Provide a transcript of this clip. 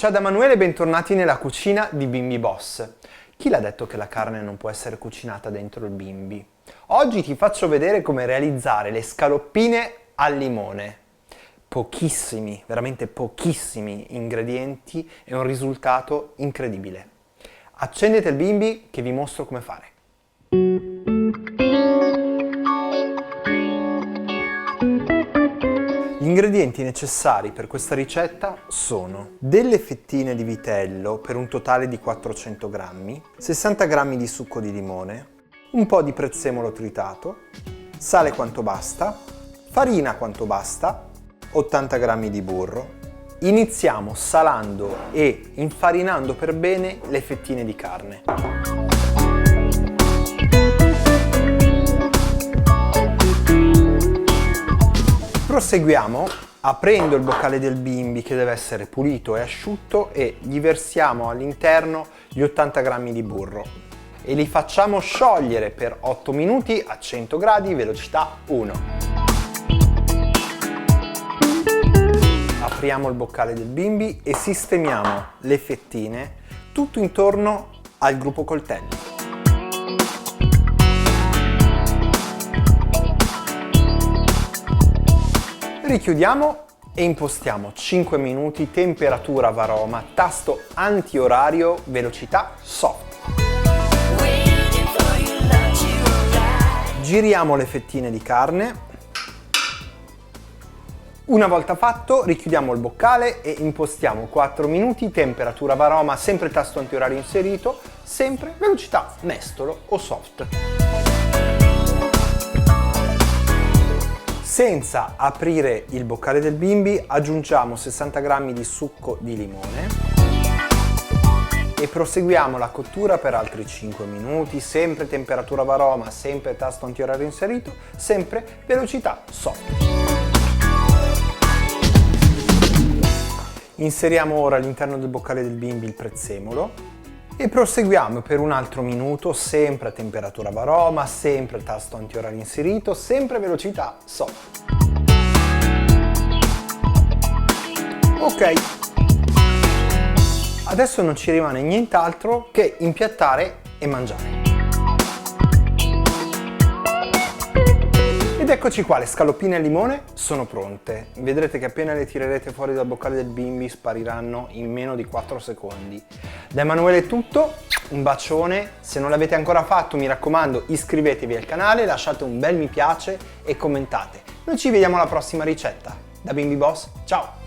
Ciao da Emanuele e bentornati nella cucina di Bimbi Boss. Chi l'ha detto che la carne non può essere cucinata dentro il bimbi? Oggi ti faccio vedere come realizzare le scaloppine al limone. Pochissimi, veramente pochissimi ingredienti e un risultato incredibile. Accendete il bimbi che vi mostro come fare. Gli ingredienti necessari per questa ricetta sono delle fettine di vitello per un totale di 400 grammi, 60 grammi di succo di limone, un po' di prezzemolo tritato, sale quanto basta, farina quanto basta, 80 grammi di burro. Iniziamo salando e infarinando per bene le fettine di carne. Proseguiamo aprendo il boccale del bimbi che deve essere pulito e asciutto e gli versiamo all'interno gli 80 grammi di burro e li facciamo sciogliere per 8 minuti a 100 gradi, velocità 1. Apriamo il boccale del bimbi e sistemiamo le fettine tutto intorno al gruppo coltelli. Richiudiamo e impostiamo 5 minuti, temperatura varoma, tasto antiorario, velocità soft. Giriamo le fettine di carne. Una volta fatto, richiudiamo il boccale e impostiamo 4 minuti, temperatura varoma, sempre tasto antiorario inserito, sempre velocità mestolo o soft. Senza aprire il boccale del bimbi aggiungiamo 60 grammi di succo di limone e proseguiamo la cottura per altri 5 minuti, sempre temperatura varoma, sempre tasto antiorario inserito, sempre velocità soft. Inseriamo ora all'interno del boccale del bimbi il prezzemolo e proseguiamo per un altro minuto, sempre a temperatura varoma, sempre tasto antiorario inserito, sempre velocità soft. Ok, adesso non ci rimane nient'altro che impiattare e mangiare. Ed eccoci qua, le scaloppine al limone sono pronte. Vedrete che appena le tirerete fuori dal boccale del bimbi spariranno in meno di 4 secondi. Da Emanuele è tutto, un bacione, se non l'avete ancora fatto mi raccomando iscrivetevi al canale, lasciate un bel mi piace e commentate. Noi ci vediamo alla prossima ricetta. Da Bimbi Boss, ciao!